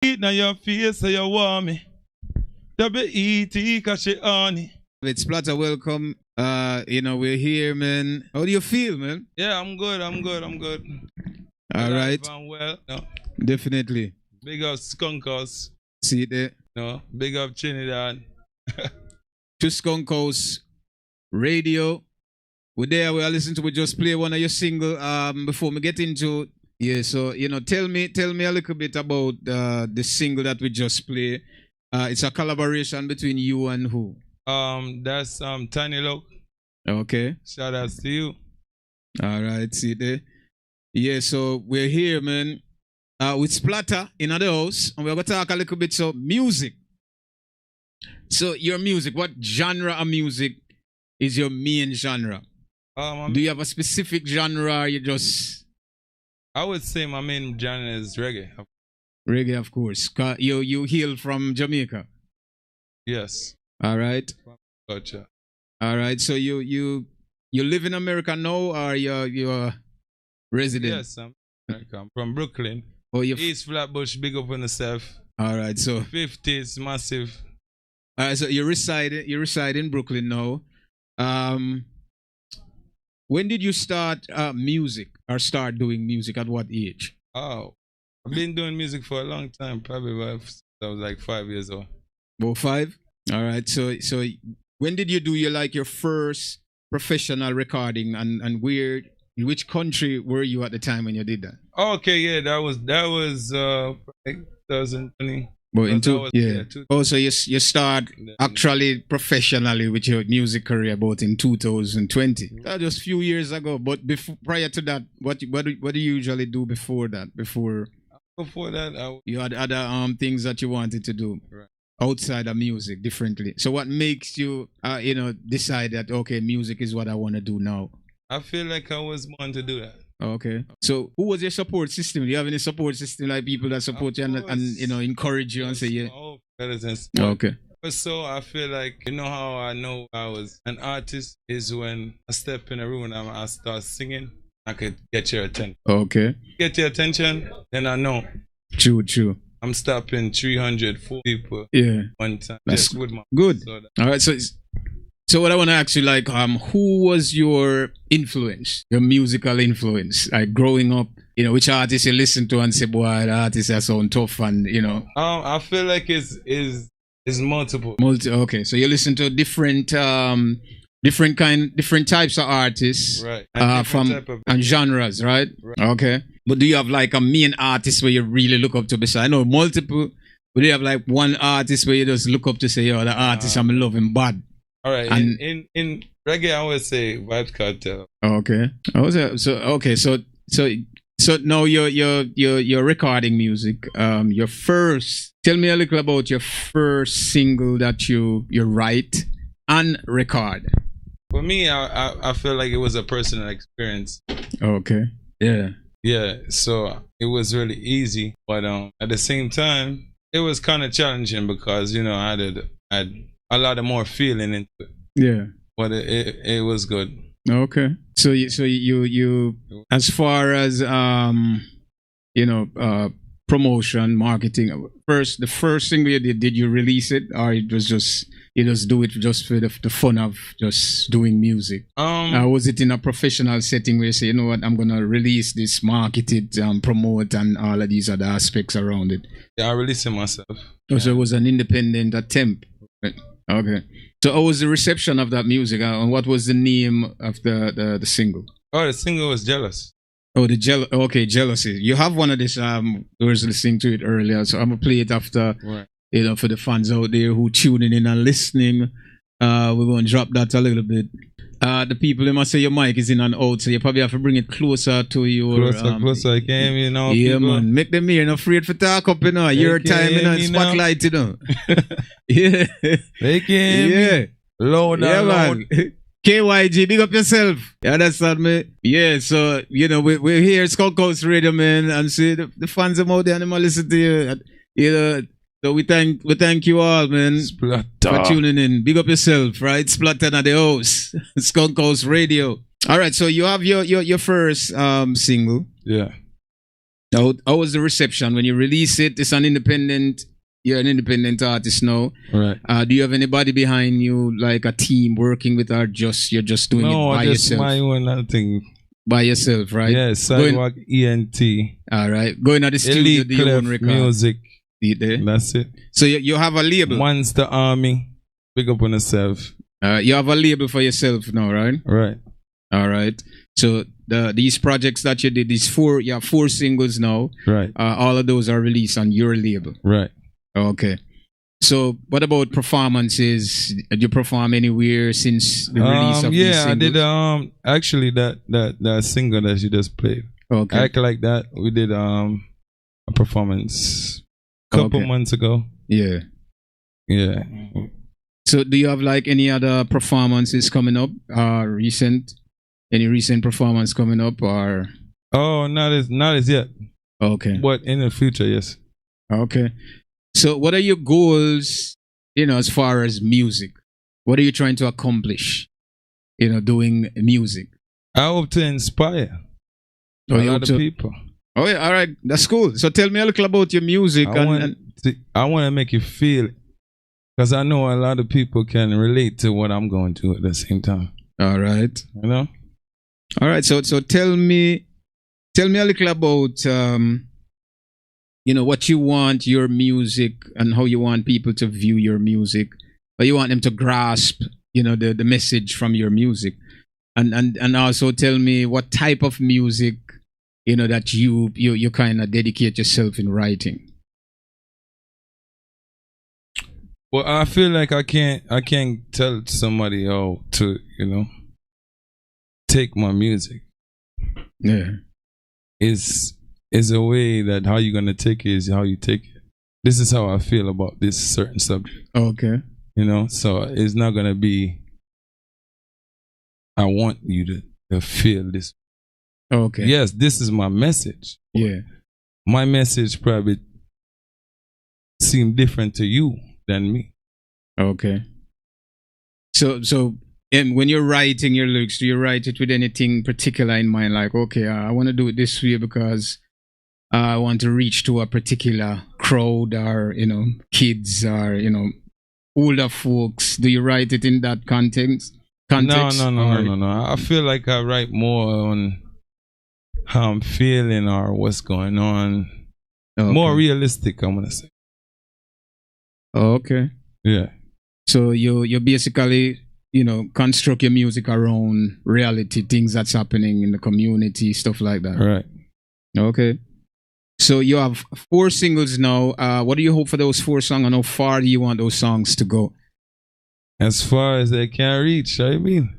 Eat now your face so you want me. W-E-T cause she honey. It's Splattaa, welcome. We're here, man. How do you feel, man? Yeah, I'm good. All right. I'm well. No. Definitely. Big up Skunk House. See it there. No. Big up Trinidad. To Skunk House Radio. We're there. We are listening to. We just play one of your single. Before we get into. Yeah. So tell me a little bit about the single that we just play. It's a collaboration between you and who? That's Tiny Look. Okay. Shout out to you. All right. See there. Yeah. So we're here, man. With Splattaa in the house, and we're gonna talk a little bit about music. So your music, what genre of music is your main genre? Do you have a specific genre or you just... I would say my main genre is reggae. Reggae, of course. You hail from Jamaica? Yes. All right. Gotcha. All right. So you live in America now or you're a resident? Yes, I'm from Brooklyn. Oh, East Flatbush, big up on yourself. All right. So 50s, massive. All right. So you reside in Brooklyn now. When did you start music or start doing music? At what age? Oh, I've been doing music for a long time. Probably since I was like 5 years old. About 5? All right. So when did you do your first professional recording and where? In which country were you at the time when you did that? Okay, yeah, that was 2020. But Oh, so you start actually professionally with your music career about in 2020. That was a few years ago. But prior to that, what do you usually do before that? Before that, you had other things that you wanted to do. Right. Outside of music differently. So what makes you decide that okay, music is what I want to do now? I feel like I was born to do that. Okay. So who was your support system? Do you have any support system like people that support you and encourage you and say yeah? Okay. So I feel like how I know I was an artist is when I step in a room and I start singing. I could get your attention. Okay. Get your attention, then I know. True. I'm stopping 300 people. Yeah. One time. That's good. Good. All right. So what I want to ask you, who was your influence, your musical influence, like growing up? Which artists you listen to and say, boy, the artists that sound tough, and I feel like it's multiple. Okay, so you listen to different types of artists, right? And genres, right? Okay, but do you have a main artist where you really look up to? Besides, I know multiple, but do you have one artist where you just look up to say, yo, the artist I'm loving bad? All right. And in reggae, I would say Vybz Kartel. Okay. So now you're recording music. Tell me a little about your first single that you write and record. For me, I feel like it was a personal experience. Okay. Yeah. Yeah. So it was really easy, but at the same time, it was kind of challenging because I had a lot of more feeling into it. Yeah. But it was good. Okay. So you as far as promotion, marketing, the first single you did you release it or it was just you just do it just for the fun of just doing music? Was it in a professional setting where you say, you know what, I'm gonna release this, market it, promote and all of these other aspects around it? Yeah, I released it myself. Oh, so it was an independent attempt. Right. Okay. So how was the reception of that music and what was the name of the single? Oh, the single was Jealous. Oh, Jealousy. You have one of this, I was listening to it earlier, so I'm going to play it after, right. For the fans out there who tuning in and listening. We're going to drop that a little bit. The people, they must say your mic is in and out, so you probably have to bring it closer to your... Closer, I can't hear now. Yeah, people. Man, make them hear, not afraid for talk up, your time, spotlight, Yeah. They can hear me. Loud and loud. Man. KYG, big up yourself. You understand me? Yeah, so, we're here at Skunk House Radio, man, and see the fans are out there and they might listen to you. So we thank you all, man, Splattaa, for tuning in. Big up yourself, right? Splattaa at the house, Skunk House Radio. All right, so you have your first single. Yeah. How was the reception when you release it? It's an independent. You're an independent artist now. Right. Do you have anybody behind you, like a team working with, or you're just doing it by yourself? No, just my own thing. By yourself, right? Yeah, Sidewalk ENT. All right. Going to the studio, Elite do your own record. Music. There. That's it. So you have a label. Monster Army. Big up on yourself. You have a label for yourself now, right? Right. All right. So these projects that you did, you have 4 singles now. Right. All of those are released on your label. Right. Okay. So what about performances? Did you perform anywhere since the release of these singles? I did actually that single that you just played. Okay. Act Like That. We did a performance a couple months ago. Yeah. Yeah. So do you have like any other performances coming up? Any recent performance coming up or? Oh, not as yet. Okay. But in the future, yes. Okay. So what are your goals, as far as music? What are you trying to accomplish, doing music? I hope to inspire a lot of people. Oh yeah, all right. That's cool. So tell me a little about your music. I want to make you feel it. Because I know a lot of people can relate to what I'm going through at the same time. All right. All right. So tell me a little about what you want your music and how you want people to view your music, or you want them to grasp, the message from your music, and also tell me what type of music, that you kind of dedicate yourself in writing. Well, I feel like I can't tell somebody how to, take my music. Yeah. Is a way that how you're gonna take it is how you take it. This is how I feel about this certain subject. Okay. So it's not gonna be I want you to feel this. Okay. Yes, this is my message. Yeah. My message probably seem different to you than me. Okay. So when you're writing your lyrics, do you write it with anything particular in mind? Like, okay, I want to do it this way because I want to reach to a particular crowd, or kids, or older folks. Do you write it in that context? No. I feel like I write more on how I'm feeling or what's going on. Okay. More realistic, I'm gonna say. Okay. Yeah. So you basically construct your music around reality, things that's happening in the community, stuff like that. Right. Okay. So you have 4 singles now. What do you hope for those 4 songs, and how far do you want those songs to go? As far as they can reach, I mean.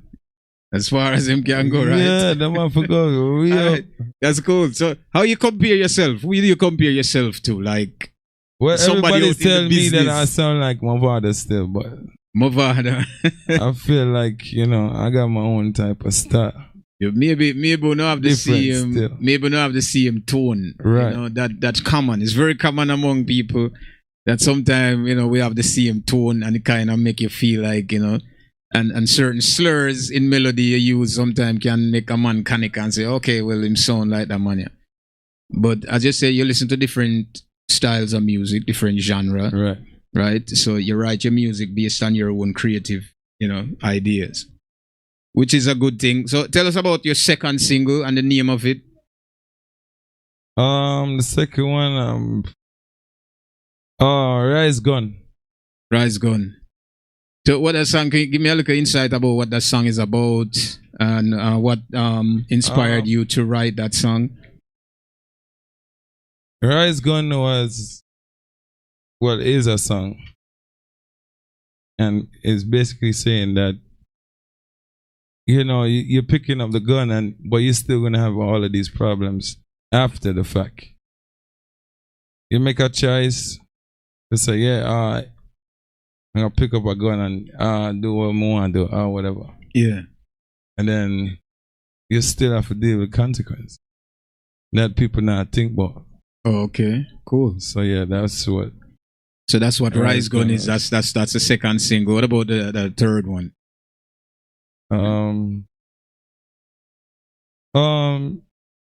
As far as them can go, right? Yeah, them have to go. Right. That's cool. So how you compare yourself? Who do you compare yourself to? Like, well, everybody tell me that I sound like my father still, but my father. I feel like, I got my own type of style. Maybe we don't have the same. Still. Maybe we don't have the same tone. Right. That's common. It's very common among people that sometimes we have the same tone, and it kind of make you feel like and certain slurs in melody you use sometimes can make a man panic and say, okay, well, him sound like that man. Yeah. But as you say, you listen to different styles of music, different genre. Right. Right. So you write your music based on your own creative, ideas, which is a good thing. So tell us about your second single and the name of it. The second one, Rise Gun. Rise Gun. So what that song? Can you give me a little insight about what that song is about, and what inspired you to write that song? Rise Gun is a song, and it's basically saying that you're picking up the gun, but you're still gonna have all of these problems after the fact. You make a choice to say, yeah, all right, I'm gonna pick up a gun and do what I want to do or whatever. Yeah. And then you still have to deal with consequences that people not think about. Oh, okay, cool. So yeah, that's what. So that's what Rise Gun is. That's the second single. What about the third one?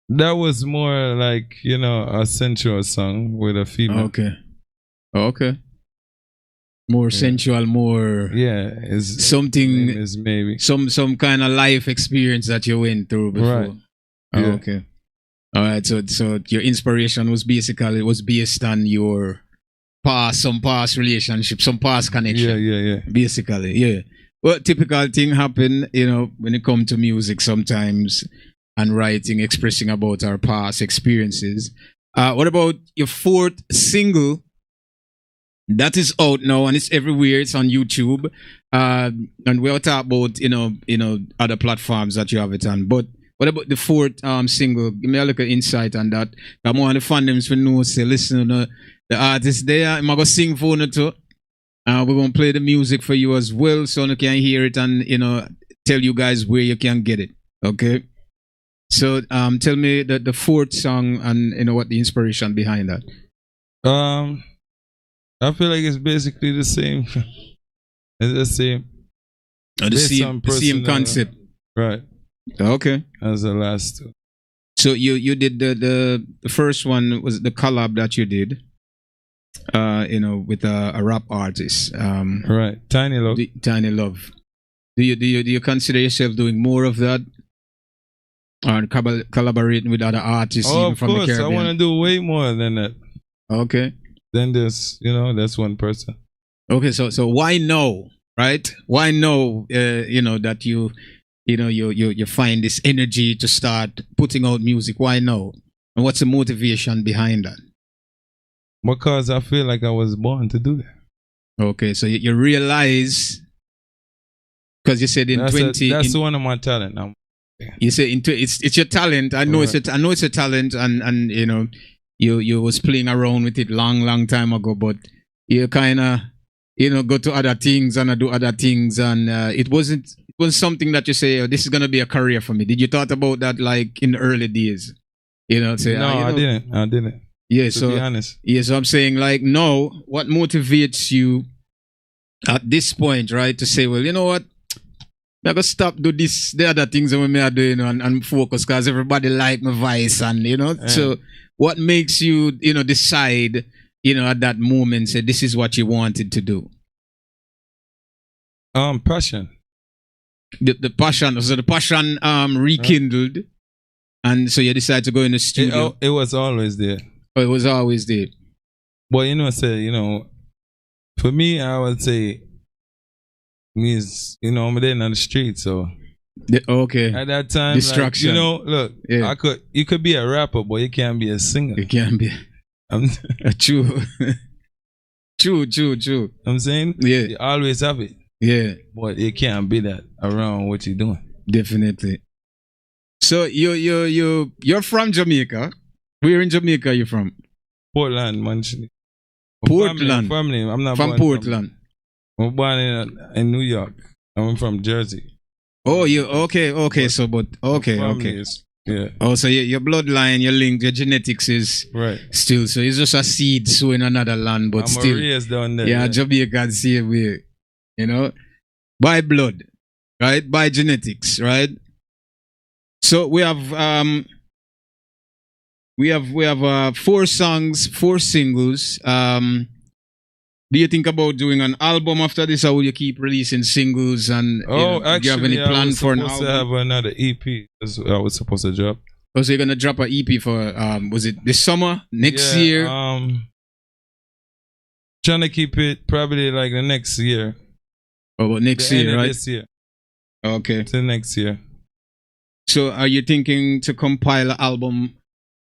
That was more like, a sensual song with a female. Okay. More sensual, more something is maybe some kind of life experience that you went through before. Right. Yeah. Okay. All right. So your inspiration was based on your some past relationship, some past connection. Yeah. Basically, yeah. Well, typical thing happen, when it comes to music sometimes and writing, expressing about our past experiences. What about your fourth single? That is out now and it's everywhere. It's on YouTube. And we'll talk about, other platforms that you have it on. But what about the fourth single? Give me a little insight on that. I want the fandoms to know, say, listen, the artist there, I'm going to sing for you too. We're going to play the music for you as well so you can hear it and, tell you guys where you can get it. Okay? So tell me the fourth song and, what the inspiration behind that. I feel like it's basically the same. It's the same. The same concept. Right. Okay. As the last two. So you did the first one was the collab that you did, with a rap artist. Right. Tiny Love. Tiny Love. Do you consider yourself doing more of that? Or collaborating with other artists even from the Caribbean? I want to do way more than that. Okay. Then there's, that's one person. Okay, so why no, right? Why no, that you find this energy to start putting out music? Why no? And what's the motivation behind that? Because I feel like I was born to do that. Okay, so you realize, because you said in that's one of my talent now. You say it's your talent. I know it's a talent, and you was playing around with it long time ago, but you kind of go to other things and do other things, and it was something that you say, oh, this is gonna be a career for me. Did you thought about that like in the early days? Say no, I didn't. Yeah, to be honest. Yeah, so I'm saying like no. What motivates you at this point, right? To say, well, you know what? I gotta stop do this, the other things that we are doing and focus because everybody like my voice and So what makes you decide at that moment say this is what you wanted to do? Passion. The passion. So the passion rekindled, and so you decided to go in the studio. It was always there. Oh, it was always there. But for me, I would say. Means I'm there on the street, so okay. At that time, distraction. Look, yeah. You could be a rapper, but you can't be a singer. You can't be. True. True. I'm saying, yeah, you always have it. Yeah, but you can't be that around what you're doing. Definitely. So you're from Jamaica. Where in Jamaica are you from? Portland, Manchester. Portland. Family. I'm not from Portland. I'm born in New York. I'm from Jersey. Oh, you okay? So, but okay. Yeah. Oh, so your bloodline, your link, your genetics is right. Still, so it's just a seed sown in another land, but I'm still. raised down there. Yeah, Jamaican same way. By blood, right? By genetics, right? So we have 4 songs, 4 singles. Do you think about doing an album after this, or will you keep releasing singles? And actually, do you have any plan for an album? I was supposed to have another EP. That's what I was supposed to drop. Oh, so you're gonna drop an EP for was it this summer, next year? Trying to keep it probably like the next year. Oh, but next year, right? This year. Okay. To next year. So, are you thinking to compile an album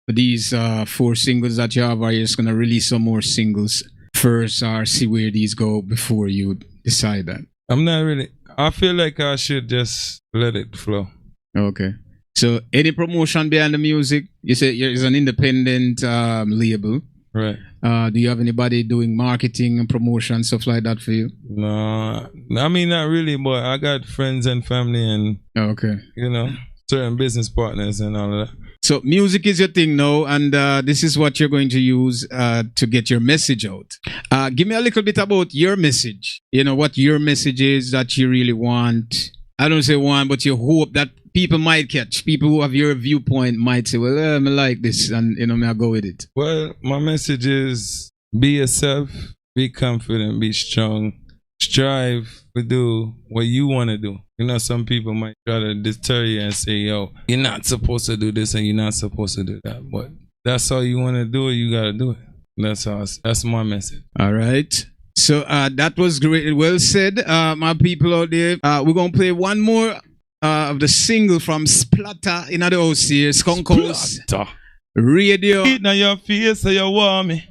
for these 4 singles that you have, or are you just gonna release some more singles first, or see where these go before you decide that? I'm not really. I feel like I should just let it flow. Okay. So, any promotion behind the music? You say it's an independent label, right? Do you have anybody doing marketing and promotion, stuff like that for you? No, I mean not really, but I got friends and family and okay, certain business partners and all of that. So music is your thing now, and this is what you're going to use to get your message out. Give me a little bit about your message. What your message is that you really want. I don't say want, but you hope that people might catch? People who have your viewpoint might say, well, I like this, and I go with it. Well, my message is be yourself, be confident, be strong, strive to do what you want to do. Some people might try to deter you and say, yo, you're not supposed to do this and you're not supposed to do that. But that's all you want to do, you got to do it. That's my message. All right. So that was great. Well said, my people out there. We're going to play one more of the single from Splattaa in the house here. Skunk House Radio. Eat na your face so you want me.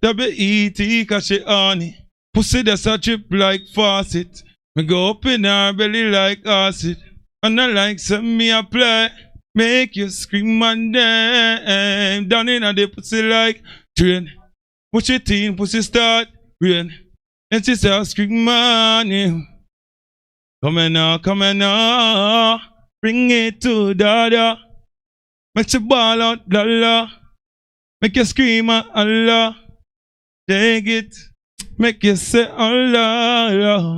W-E-T cause she honey. Pussy that's a drip like faucet. Me go up in her belly like acid. And I like some me a play. Make you scream and damn. Down in the pussy like train. Push it in, pussy start rain. And she say scream money. Come on now. Bring it to dada. Make you ball out, la. Make you scream Allah. Take it. Make you say Allah.